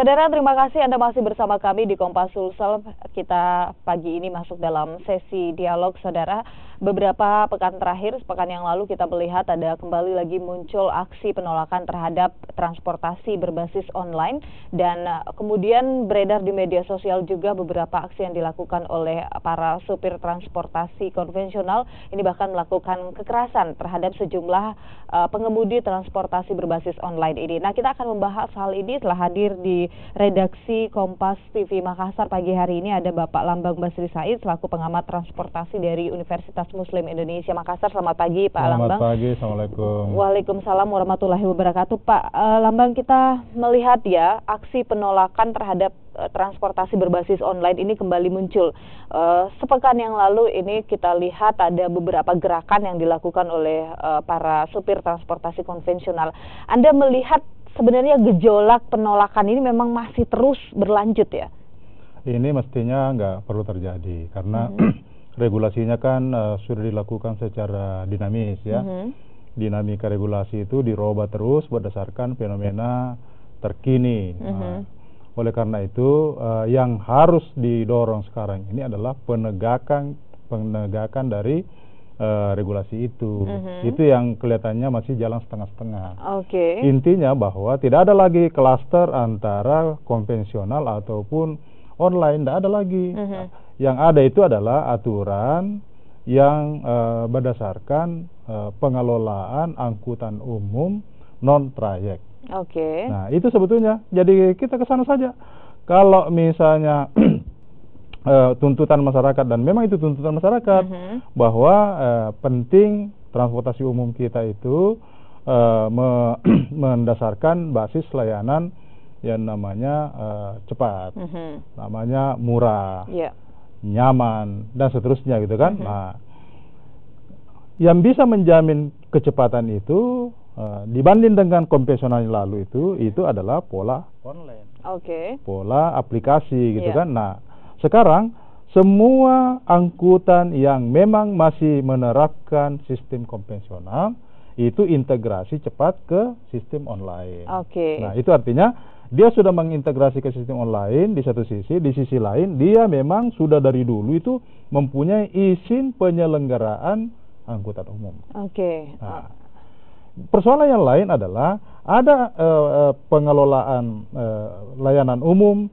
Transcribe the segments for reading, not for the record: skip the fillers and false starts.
Saudara, terima kasih Anda masih bersama kami di Kompas Sulsel. Kita pagi ini masuk dalam sesi dialog, saudara. Beberapa pekan terakhir, sepekan yang lalu kita melihat ada kembali lagi muncul aksi penolakan terhadap transportasi berbasis online. Dan kemudian beredar di media sosial juga beberapa aksi yang dilakukan oleh para supir transportasi konvensional. Ini bahkan melakukan kekerasan terhadap sejumlah pengemudi transportasi berbasis online ini. Nah, kita akan membahas hal ini setelah hadir di redaksi Kompas TV Makassar pagi hari ini ada Bapak Lambang Basri Said selaku pengamat transportasi dari Universitas Muslim Indonesia Makassar. Selamat pagi Pak Lambang. Selamat pagi, Assalamualaikum. Waalaikumsalam warahmatullahi wabarakatuh. Pak Lambang, kita melihat ya aksi penolakan terhadap transportasi berbasis online ini kembali muncul. Sepekan yang lalu ini kita lihat ada beberapa gerakan yang dilakukan oleh para supir transportasi konvensional. Anda melihat sebenarnya gejolak penolakan ini memang masih terus berlanjut ya? Ini mestinya nggak perlu terjadi karena regulasinya kan sudah dilakukan secara dinamis ya. Dinamika regulasi itu dirubah terus berdasarkan fenomena terkini. Oleh karena itu yang harus didorong sekarang ini adalah penegakan dari regulasi itu. Itu yang kelihatannya masih jalan setengah-setengah. Intinya bahwa tidak ada lagi klaster antara konvensional ataupun online, tidak ada lagi. Yang ada itu adalah aturan yang berdasarkan pengelolaan angkutan umum non-trayek. Nah, itu sebetulnya. Jadi kita ke sana saja. Kalau misalnya tuntutan masyarakat, dan memang itu tuntutan masyarakat, bahwa penting transportasi umum kita itu mendasarkan basis layanan yang namanya cepat, namanya murah, nyaman, dan seterusnya gitu kan. Nah, yang bisa menjamin kecepatan itu dibanding dengan konvensional yang lalu itu adalah pola online, pola aplikasi gitu kan. Nah, sekarang semua angkutan yang memang masih menerapkan sistem konvensional itu integrasi cepat ke sistem online. Nah, itu artinya dia sudah mengintegrasi ke sistem online di satu sisi, di sisi lain dia memang sudah dari dulu itu mempunyai izin penyelenggaraan angkutan umum. Nah, persoalan yang lain adalah ada pengelolaan layanan umum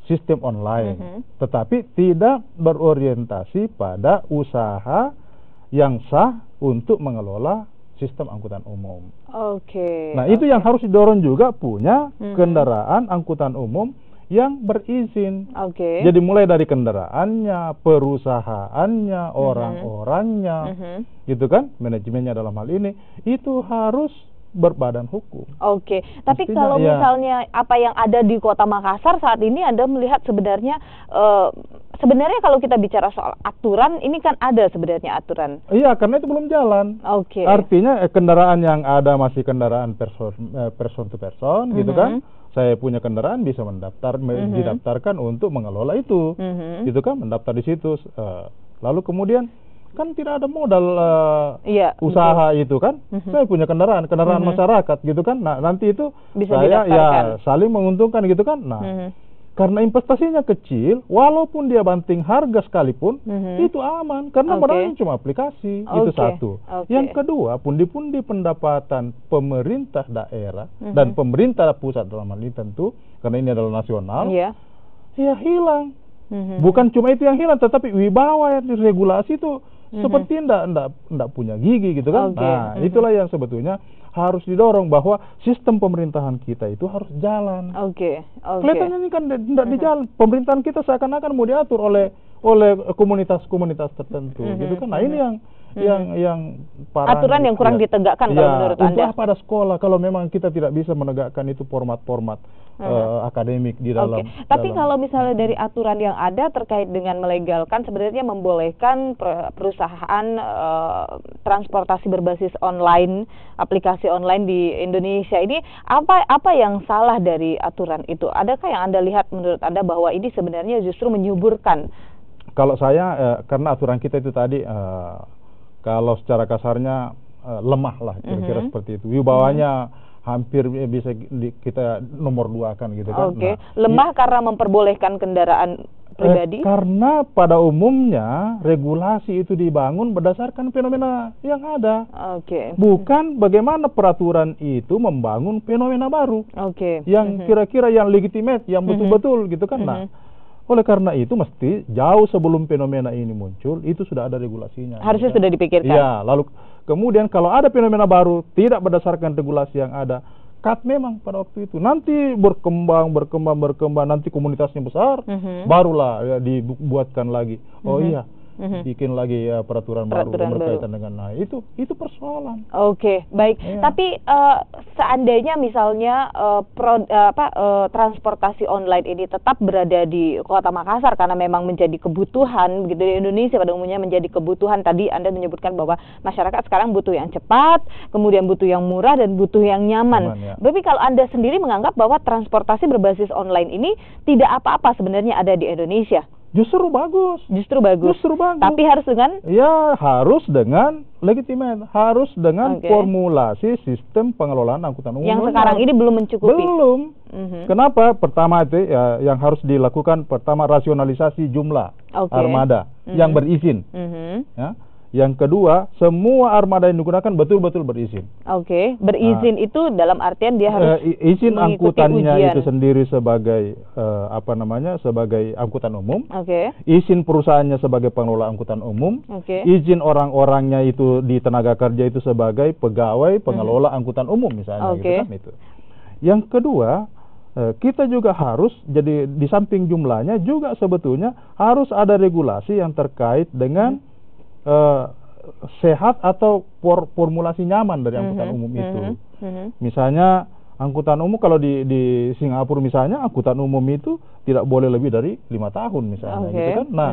sistem online, tetapi tidak berorientasi pada usaha yang sah untuk mengelola sistem angkutan umum. Nah, itu yang harus didorong juga, punya kendaraan angkutan umum yang berizin. Jadi mulai dari kendaraannya, perusahaannya, orang-orangnya, gitu kan, manajemennya dalam hal ini, itu harus berbadan hukum. Tapi kalau misalnya apa yang ada di Kota Makassar saat ini, Anda melihat sebenarnya kalau kita bicara soal aturan, ini kan ada sebenarnya aturan. Iya, karena itu belum jalan. Artinya kendaraan yang ada masih kendaraan person to person, gitu kan. Saya punya kendaraan bisa didaftarkan untuk mengelola itu, gitu kan, mendaftar di situ. Lalu kemudian kan tidak ada modal usaha itu kan. Saya punya kendaraan masyarakat gitu kan. Nah, nanti itu bisa saya saling menguntungkan gitu kan. Nah, karena investasinya kecil, walaupun dia banting harga sekalipun, itu aman karena barangnya cuma aplikasi. Itu satu. Yang kedua, pundi-pundi pendapatan pemerintah daerah dan pemerintah pusat dalam hal ini tentu, karena ini adalah nasional, ya hilang. Bukan cuma itu yang hilang, tetapi wibawa yang regulasi itu seperti enggak punya gigi gitu kan. Nah, itulah yang sebetulnya harus didorong, bahwa sistem pemerintahan kita itu harus jalan. Kelihatannya ini kan tidak di jalan. Pemerintahan kita seakan-akan mau diatur oleh komunitas-komunitas tertentu gitu kan. Nah, ini yang aturan yang kurang ditegakkan kalau menurut Anda. Untuk pada sekolah, kalau memang kita tidak bisa menegakkan itu format-format akademik di dalam. Tapi kalau misalnya dari aturan yang ada terkait dengan melegalkan, sebenarnya membolehkan perusahaan transportasi berbasis online, aplikasi online di Indonesia ini, apa yang salah dari aturan itu? Adakah yang Anda lihat menurut Anda bahwa ini sebenarnya justru menyuburkan? Kalau saya karena aturan kita itu tadi kalau secara kasarnya lemah lah, kira-kira seperti itu. Wibawanya hampir bisa kita nomor 2 kan gitu kan. Oke. Lemah karena memperbolehkan kendaraan pribadi? Karena pada umumnya regulasi itu dibangun berdasarkan fenomena yang ada. Oke. Bukan bagaimana peraturan itu membangun fenomena baru. Oke. Yang kira-kira yang legitimate, yang betul-betul gitu kan. Nah, oleh karena itu mesti jauh sebelum fenomena ini muncul itu sudah ada regulasinya. Harusnya sudah dipikirkan. Ya, lalu kemudian kalau ada fenomena baru tidak berdasarkan regulasi yang ada, cut memang pada waktu itu. Nanti berkembang, nanti komunitasnya besar, barulah ya, dibuatkan lagi. Oh iya, bikin lagi ya, peraturan baru berkaitan dengan itu persoalan. Oke, baik. Ya. Tapi seandainya misalnya transportasi online ini tetap berada di Kota Makassar karena memang menjadi kebutuhan begitu di Indonesia pada umumnya menjadi kebutuhan. Tadi Anda menyebutkan bahwa masyarakat sekarang butuh yang cepat, kemudian butuh yang murah dan butuh yang nyaman. Ya. Tapi kalau Anda sendiri menganggap bahwa transportasi berbasis online ini tidak apa-apa sebenarnya ada di Indonesia. Justru bagus. Justru bagus. Tapi harus dengan? Ya, harus dengan legitimate, harus dengan formulasi sistem pengelolaan angkutan umum. Yang sekarang ini belum mencukupi. Belum. Kenapa? Pertama itu ya, yang harus dilakukan pertama rasionalisasi jumlah armada yang berizin. Ya. Yang kedua, semua armada yang digunakan betul-betul berizin. Berizin itu dalam artian dia harus izin angkutannya ujian. Itu sendiri sebagai sebagai angkutan umum. Izin perusahaannya sebagai pengelola angkutan umum. Izin orang-orangnya itu di tenaga kerja itu sebagai pegawai pengelola angkutan umum misalnya gitu kan itu. Yang kedua, kita juga harus jadi di samping jumlahnya juga sebetulnya harus ada regulasi yang terkait dengan sehat atau formulasi nyaman dari angkutan umum itu. Misalnya angkutan umum kalau di Singapura misalnya angkutan umum itu tidak boleh lebih dari 5 tahun misalnya gitu kan. Nah,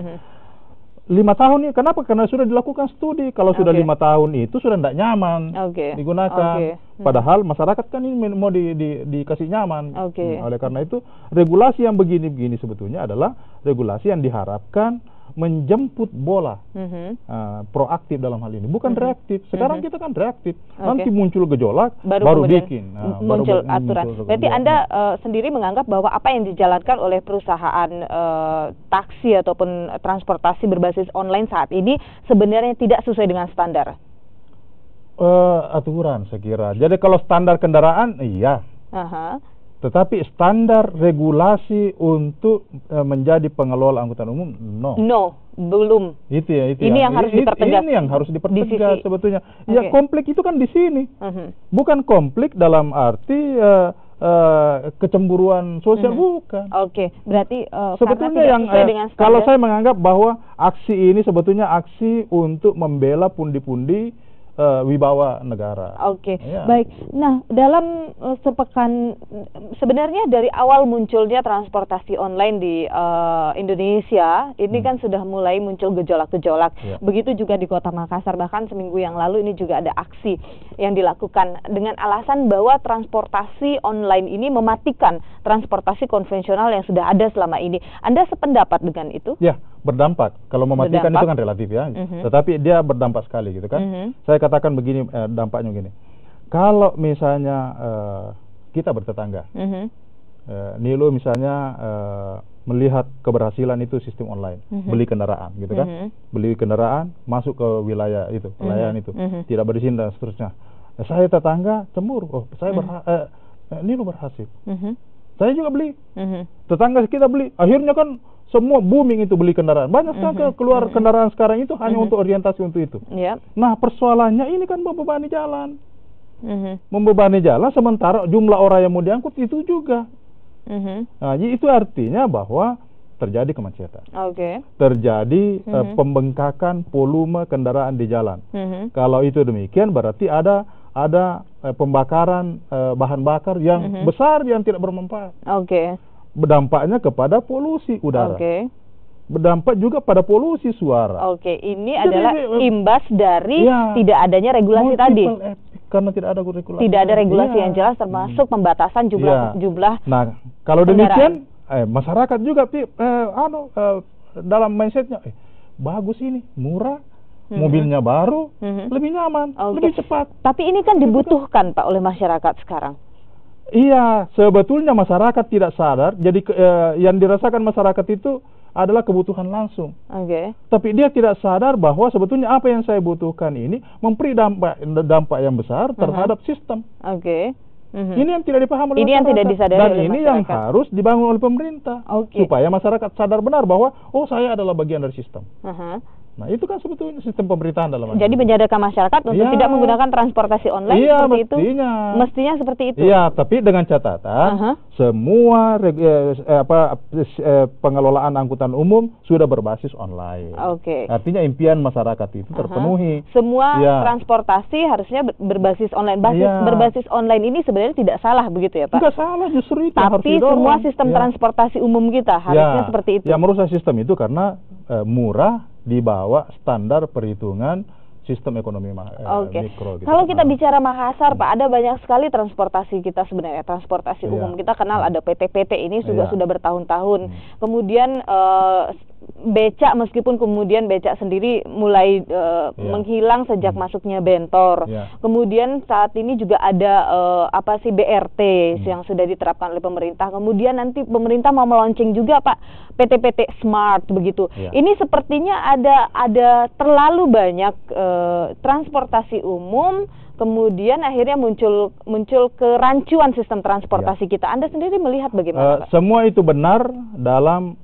5 tahun ini kenapa? Karena sudah dilakukan studi kalau sudah 5 tahun itu sudah tidak nyaman digunakan. Padahal masyarakat kan ini mau dikasih nyaman. Oleh karena itu regulasi yang begini-begini sebetulnya adalah regulasi yang diharapkan menjemput bola, proaktif dalam hal ini, bukan reaktif. Sekarang kita kan reaktif. Nanti muncul gejolak, baru bikin, muncul aturan. Berarti Anda sendiri menganggap bahwa apa yang dijalankan oleh perusahaan taksi ataupun transportasi berbasis online saat ini sebenarnya tidak sesuai dengan standar? Aturan, saya kira. Jadi kalau standar kendaraan, iya. Tetapi standar regulasi untuk menjadi pengelola angkutan umum, no, belum. Itu ya, ini yang harus dipertegas. Ini yang harus dipertegas sebetulnya. Ya konflik itu kan di sini, bukan konflik dalam arti kecemburuan sosial, bukan. Berarti sebetulnya yang kalau saya menganggap bahwa aksi ini sebetulnya aksi untuk membela pundi-pundi wibawa negara. Baik. Nah, dalam sepekan sebenarnya dari awal munculnya transportasi online di Indonesia, ini kan sudah mulai muncul gejolak-gejolak. Begitu juga di Kota Makassar, bahkan seminggu yang lalu ini juga ada aksi yang dilakukan dengan alasan bahwa transportasi online ini mematikan transportasi konvensional yang sudah ada selama ini. Anda sependapat dengan itu? Ya, berdampak. Kalau mematikan itu kan relatif ya. Tetapi dia berdampak sekali gitu kan. Saya katakan begini, dampaknya begini. Kalau misalnya kita bertetangga, Nilo misalnya melihat keberhasilan itu sistem online, beli kendaraan gitu kan, beli kendaraan masuk ke wilayah itu, wilayah itu, tidak berizin dan seterusnya. Saya tetangga cemburu, Nilo berhasil, saya juga beli, tetangga kita beli, akhirnya kan semua booming itu beli kendaraan. Banyak sekali keluar kendaraan sekarang itu hanya untuk orientasi untuk itu. Nah, persoalannya ini kan membebani jalan. Membebani jalan sementara jumlah orang yang mau diangkut itu juga. Nah, itu artinya bahwa terjadi kemacetan. Terjadi pembengkakan volume kendaraan di jalan. Kalau itu demikian berarti ada pembakaran bahan bakar yang besar yang tidak bermanfaat. Berdampaknya kepada polusi udara. Berdampak juga pada polusi suara. Ini adalah imbas dari tidak adanya regulasi tadi. Karena tidak ada regulasi. Tidak ada regulasi yang jelas termasuk pembatasan jumlah. Nah, kalau demikian masyarakat juga dalam mindsetnya bagus ini, murah, mobilnya baru, lebih nyaman, lebih cepat. Tapi ini kan dibutuhkan Pak oleh masyarakat sekarang. Iya, sebetulnya masyarakat tidak sadar. Jadi yang dirasakan masyarakat itu adalah kebutuhan langsung. Oke. Tapi dia tidak sadar bahwa sebetulnya apa yang saya butuhkan ini memberi dampak yang besar terhadap sistem. Oke. Ini yang tidak dipahami oleh masyarakat. Ini yang tidak disadari dan oleh ini masyarakat. yang harus dibangun oleh pemerintah supaya masyarakat sadar benar bahwa saya adalah bagian dari sistem. Nah, itu kan sebetulnya sistem pemerintahan dalam Jadi menyadarkan masyarakat untuk tidak menggunakan transportasi online seperti itu. Mestinya seperti itu. Iya, tapi dengan catatan semua pengelolaan angkutan umum sudah berbasis online. Artinya impian masyarakat itu terpenuhi. Semua transportasi harusnya berbasis online. Berbasis online ini sebenarnya tidak salah begitu ya, Pak? Tidak salah, justru itu. Tapi semua sistem transportasi umum kita harusnya seperti itu. Ya, menurut saya sistem itu karena murah di bawah standar perhitungan sistem ekonomi mikro. Gitu. Kalau kita bicara Makassar, Pak, ada banyak sekali transportasi kita sebenarnya, transportasi umum. Kita kenal ada PT-PT ini juga sudah bertahun-tahun. Kemudian becak, meskipun kemudian becak sendiri mulai menghilang sejak masuknya Bentor. Kemudian saat ini juga ada BRT yang sudah diterapkan oleh pemerintah. Kemudian nanti pemerintah mau meluncing juga, Pak, PT-PT Smart begitu. Ini sepertinya ada terlalu banyak transportasi umum, kemudian akhirnya muncul kerancuan sistem transportasi kita. Anda sendiri melihat bagaimana, Pak? Semua itu benar dalam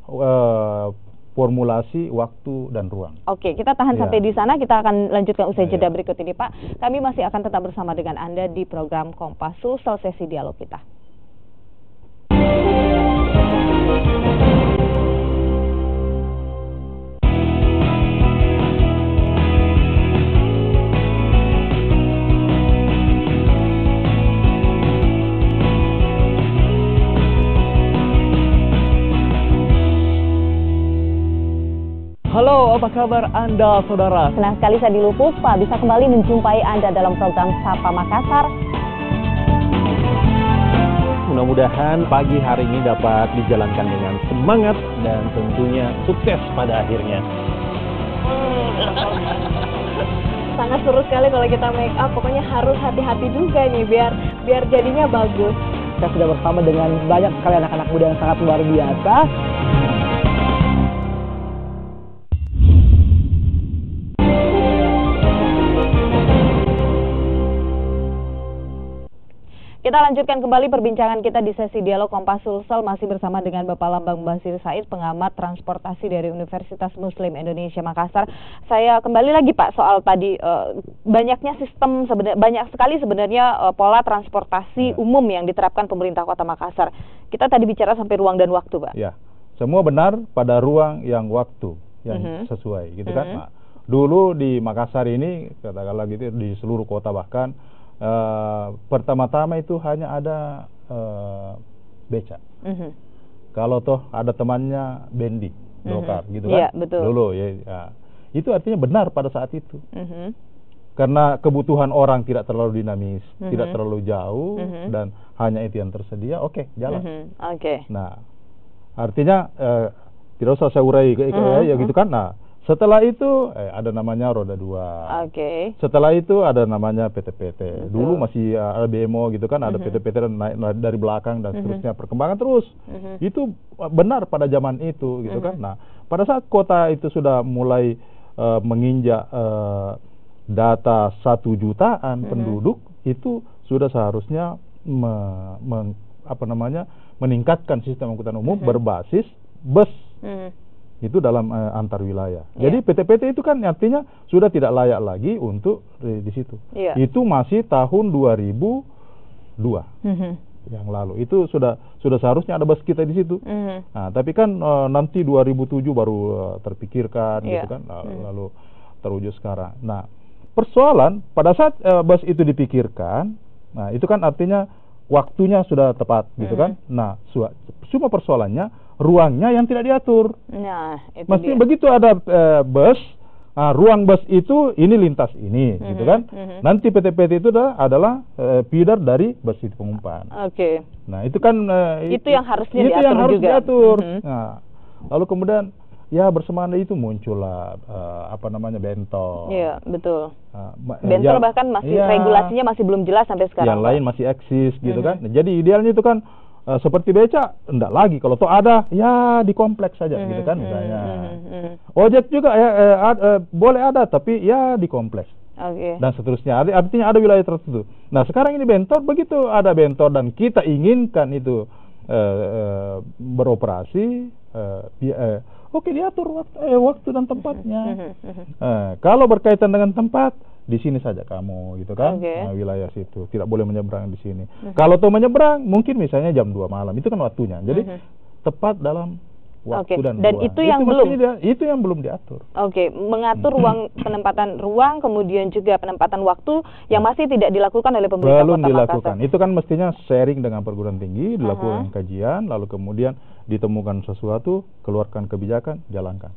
formulasi waktu dan ruang. Oke, kita tahan sampai di sana. Kita akan lanjutkan usai jeda berikut ini, Pak. Kami masih akan tetap bersama dengan Anda di program Kompas Sulsel sesi dialog kita. Halo, apa kabar Anda, saudara? Senang sekali saya Dilu Puspa bisa kembali menjumpai Anda dalam program Sapa Makassar. Mudah-mudahan pagi hari ini dapat dijalankan dengan semangat dan tentunya sukses pada akhirnya. Sangat seru sekali kalau kita make up, pokoknya harus hati-hati juga nih biar jadinya bagus. Kita sudah bersama dengan banyak sekali anak-anak muda yang sangat luar biasa. Kita lanjutkan kembali perbincangan kita di sesi dialog Kompas Sulsel, masih bersama dengan Bapak Lambang Basir Said, pengamat transportasi dari Universitas Muslim Indonesia Makassar. Saya kembali lagi, Pak, soal tadi banyaknya sistem, banyak sekali sebenarnya pola transportasi umum yang diterapkan pemerintah Kota Makassar. Kita tadi bicara sampai ruang dan waktu, Pak. Ya, semua benar pada ruang yang waktu yang sesuai, gitu kan. Nah, dulu di Makassar ini, katakanlah gitu, di seluruh kota bahkan, pertama-tama itu hanya ada becak. Kalau toh ada temannya bendi, dokar, gitu kan? Iya, betul. Dulu ya, itu artinya benar pada saat itu. Karena kebutuhan orang tidak terlalu dinamis, tidak terlalu jauh, dan hanya itu yang tersedia. Oke, jalan. Nah, artinya tidak usah saya urai ya gitu kan. Nah, setelah itu ada namanya roda 2. Setelah itu ada namanya PT-PT. Dulu masih ada BMO gitu kan, ada PT-PT dan naik dari belakang dan seterusnya, perkembangan terus. Itu benar pada zaman itu gitu kan. Nah, pada saat kota itu sudah mulai menginjak data 1 jutaan penduduk, itu sudah seharusnya meningkatkan sistem angkutan umum berbasis bus. Itu dalam antar wilayah. Jadi PT-PT itu kan artinya sudah tidak layak lagi untuk di situ. Itu masih tahun 2002 yang lalu. Itu sudah seharusnya ada bus kita di situ. Nah, tapi kan nanti 2007 baru terpikirkan gitu kan, lalu terwujud sekarang. Nah, persoalan pada saat bus itu dipikirkan, nah itu kan artinya waktunya sudah tepat gitu kan. Nah, cuma persoalannya ruangnya yang tidak diatur. Nah, itu mestinya begitu ada bus, ruang bus itu ini lintas ini, gitu kan. Nanti PT-PT itu adalah feeder dari bus itu pengumpan. Nah, itu kan itu yang harusnya diatur juga. Nah, lalu kemudian ya bersamaan itu muncullah apa namanya Bentor. Iya, betul. Bentor bahkan masih regulasinya masih belum jelas sampai sekarang. Yang lain masih eksis gitu kan. Jadi idealnya itu kan seperti beca enggak lagi, kalau toh ada ya di kompleks saja gitu kan misalnya. Ojek juga ya boleh ada tapi ya di kompleks. Dan seterusnya. Artinya ada wilayah tertentu. Nah, sekarang ini Bentor, begitu ada Bentor dan kita inginkan itu beroperasi, oke, diatur waktu dan tempatnya. Kalau berkaitan dengan tempat, di sini saja kamu gitu kan, wilayah situ tidak boleh menyeberang di sini. Kalau tuh menyeberang, mungkin misalnya jam 2 malam, itu kan waktunya. Jadi tepat dalam waktu dan itu yang belum diatur. Mengatur penempatan ruang, kemudian juga penempatan waktu yang masih tidak dilakukan oleh pemerintah Belum Kota dilakukan. Makassar. Itu kan mestinya sharing dengan perguruan tinggi, dilakukan kajian, lalu kemudian ditemukan sesuatu, keluarkan kebijakan, jalankan.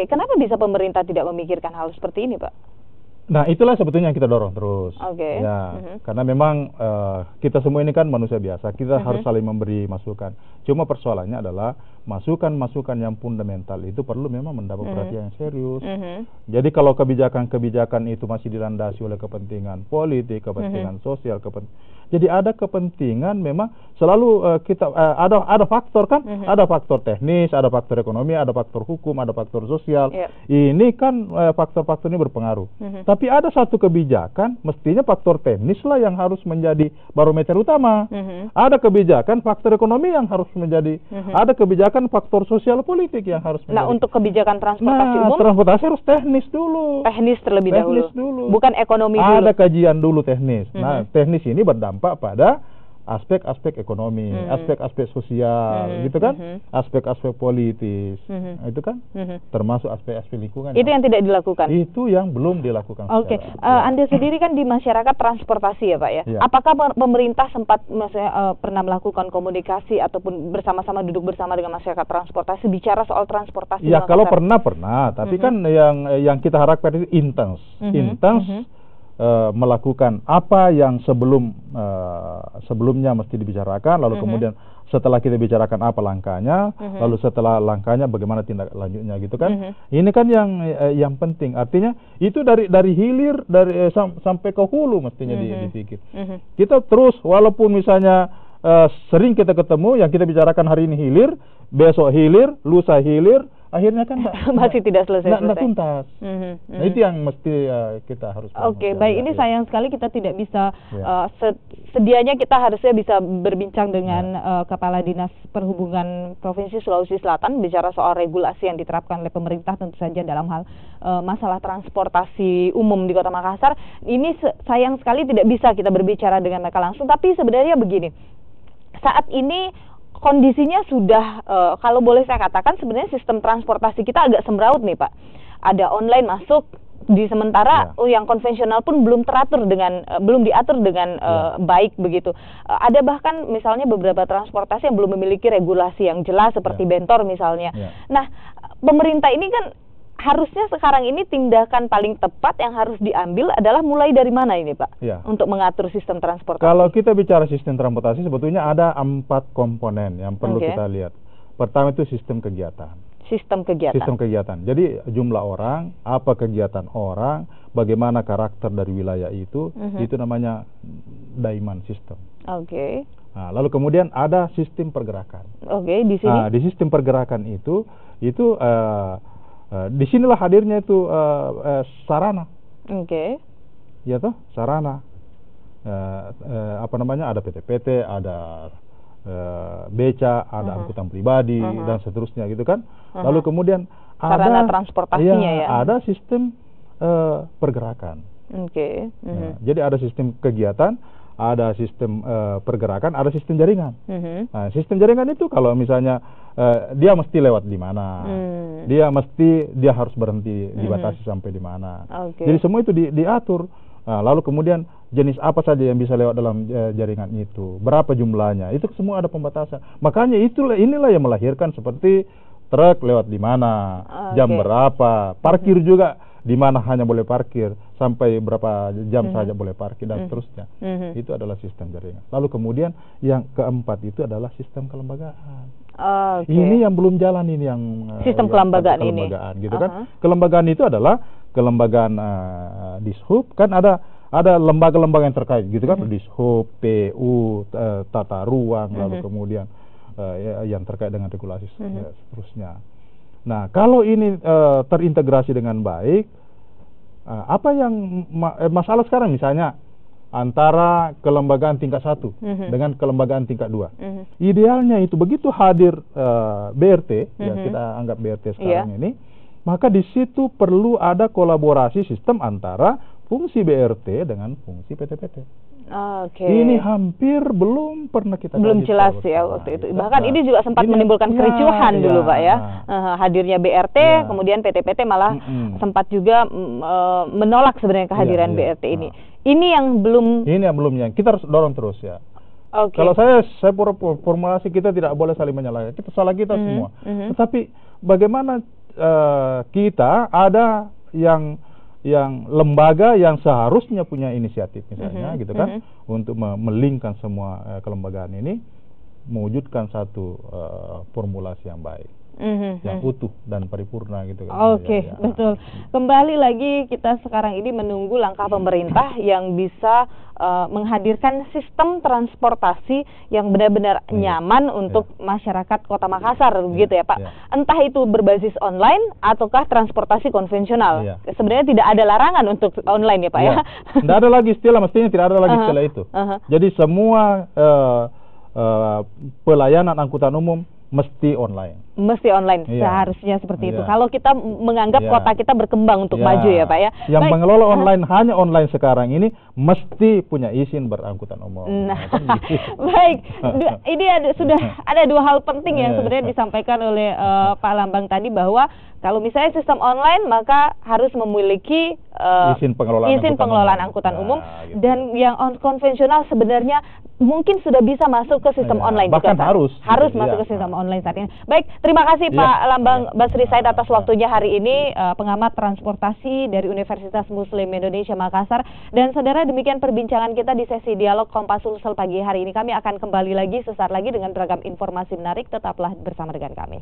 Kenapa bisa pemerintah tidak memikirkan hal seperti ini, Pak? Nah, itulah sebetulnya yang kita dorong terus. Ya, karena memang kita semua ini kan manusia biasa, kita harus saling memberi masukan. Cuma persoalannya adalah masukan-masukan yang fundamental itu perlu memang mendapat perhatian yang serius. Jadi kalau kebijakan-kebijakan itu masih dilandasi oleh kepentingan politik, kepentingan sosial, jadi ada kepentingan memang selalu kita ada faktor kan, ada faktor teknis, ada faktor ekonomi, ada faktor hukum, ada faktor sosial. Ini kan faktor-faktor ini berpengaruh. Tapi ada satu kebijakan, mestinya faktor teknis lah yang harus menjadi barometer utama. Ada kebijakan faktor ekonomi yang harus menjadi, ada kebijakan faktor sosial politik yang harus menjadi. Nah, untuk kebijakan transportasi umum, transportasi harus teknis dulu. Teknis terlebih dahulu. Bukan ekonomi dulu. Ada kajian dulu teknis. Nah, teknis ini berdampak pada aspek-aspek ekonomi, aspek-aspek sosial, gitu kan, aspek-aspek politis, itu kan, termasuk aspek-aspek lingkungan. Itu yang tidak dilakukan. Itu yang belum dilakukan. Anda sendiri kan di masyarakat transportasi ya, Pak ya. Apakah pemerintah sempat pernah melakukan komunikasi ataupun bersama-sama duduk bersama dengan masyarakat transportasi bicara soal transportasi? Ya, kalau pernah, tapi kan yang kita harapkan itu intens, melakukan apa yang sebelumnya mesti dibicarakan, lalu kemudian setelah kita bicarakan apa langkahnya, lalu setelah langkahnya bagaimana tindak lanjutnya gitu kan. Ini kan yang penting. Artinya itu dari hilir sampai ke hulu mestinya dipikir. Kita terus walaupun misalnya sering kita ketemu, yang kita bicarakan hari ini hilir, besok hilir, lusa hilir, akhirnya kan masih tidak selesai. Tuntas. Nah, itu yang mesti kita harus. Baik, ini sayang sekali kita tidak bisa sedianya kita harusnya bisa berbincang dengan Kepala Dinas Perhubungan Provinsi Sulawesi Selatan bicara soal regulasi yang diterapkan oleh pemerintah tentu saja dalam hal masalah transportasi umum di Kota Makassar. Ini sayang sekali tidak bisa kita berbicara dengan mereka langsung, tapi sebenarnya begini. Saat ini kondisinya sudah, kalau boleh saya katakan sebenarnya sistem transportasi kita agak semraut nih, Pak. Ada online masuk, sementara yang konvensional pun belum diatur dengan baik begitu. Ada bahkan misalnya beberapa transportasi yang belum memiliki regulasi yang jelas seperti Bentor misalnya. Nah, pemerintah ini kan harusnya sekarang ini tindakan paling tepat yang harus diambil adalah mulai dari mana ini, Pak? Untuk mengatur sistem transportasi. Kalau kita bicara sistem transportasi, sebetulnya ada 4 komponen yang perlu kita lihat. Pertama itu sistem kegiatan. Sistem kegiatan. Jadi jumlah orang, apa kegiatan orang, bagaimana karakter dari wilayah itu namanya demand system. Nah, lalu kemudian ada sistem pergerakan. Di sini. Nah, di sistem pergerakan itu disinilah hadirnya itu sarana. Ya toh, sarana. Apa namanya? Ada PT-PT, ada beca, ada angkutan pribadi dan seterusnya gitu kan. Lalu kemudian sarana transportasinya ada sistem pergerakan. Jadi ada sistem kegiatan, ada sistem pergerakan, ada sistem jaringan. Nah, sistem jaringan itu kalau misalnya dia mesti lewat di mana, dia harus berhenti, dibatasi sampai di mana. Jadi semua itu diatur. Nah, lalu kemudian jenis apa saja yang bisa lewat dalam jaringan itu, berapa jumlahnya, itu semua ada pembatasan. Makanya inilah yang melahirkan seperti truk lewat di mana, jam berapa, parkir juga di mana hanya boleh parkir, sampai berapa jam saja boleh parkir dan seterusnya. Itu adalah sistem jaringan. Lalu kemudian yang keempat itu adalah sistem kelembagaan. Ini yang belum jalan, ini yang sistem kelembagaan ini. Gitu kan. Kelembagaan itu adalah kelembagaan Dishub, kan ada lembaga-lembaga yang terkait gitu kan, Dishub, PU, tata ruang, lalu kemudian yang terkait dengan regulasi seterusnya. Nah, kalau ini terintegrasi dengan baik, apa yang masalah sekarang misalnya antara kelembagaan tingkat 1 dengan kelembagaan tingkat 2. Idealnya itu begitu hadir BRT, ya kita anggap BRT sekarang ini, maka di situ perlu ada kolaborasi sistem antara fungsi BRT dengan fungsi PT-PT. Ini hampir belum pernah kita jelas ya waktu itu. Bahkan ini juga sempat menimbulkan kericuhan dulu Pak ya. Hadirnya BRT, kemudian PT-PT malah sempat juga menolak sebenarnya kehadiran BRT ini. Ini yang belum. Ini yang belumnya. Kita harus dorong terus ya. Kalau saya formulasi kita tidak boleh saling menyalahkan. Kita salah kita semua. Tetapi bagaimana kita ada yang lembaga yang seharusnya punya inisiatif misalnya gitu kan, untuk melingkan semua kelembagaan ini mewujudkan satu formulasi yang baik, yang utuh dan paripurna gitu kan. Betul. Kembali lagi kita sekarang ini menunggu langkah pemerintah yang bisa menghadirkan sistem transportasi yang benar-benar nyaman untuk masyarakat Kota Makassar, begitu ya Pak. Entah itu berbasis online ataukah transportasi konvensional. Sebenarnya tidak ada larangan untuk online ya Pak ya. Tidak ada lagi istilah, mestinya tidak ada lagi istilah itu. Jadi semua pelayanan angkutan umum mesti online. Mesti online, seharusnya seperti itu. Kalau kita menganggap kota kita berkembang untuk maju ya Pak ya. Yang mengelola online hanya online sekarang ini mesti punya izin berangkutan umum. Baik, ini sudah ada dua hal penting yang sebenarnya disampaikan oleh Pak Lambang tadi, bahwa kalau misalnya sistem online maka harus memiliki izin pengelolaan angkutan umum. Dan yang konvensional sebenarnya mungkin sudah bisa masuk ke sistem online. Bahkan juga, harus masuk ke sistem online saat ini. Baik, terima kasih Pak Lambang Basri Said atas waktunya hari ini, pengamat transportasi dari Universitas Muslim Indonesia Makassar. Dan saudara, demikian perbincangan kita di sesi dialog Kompas Sulsel pagi hari ini. Kami akan kembali lagi sesaat lagi dengan beragam informasi menarik. Tetaplah bersama dengan kami.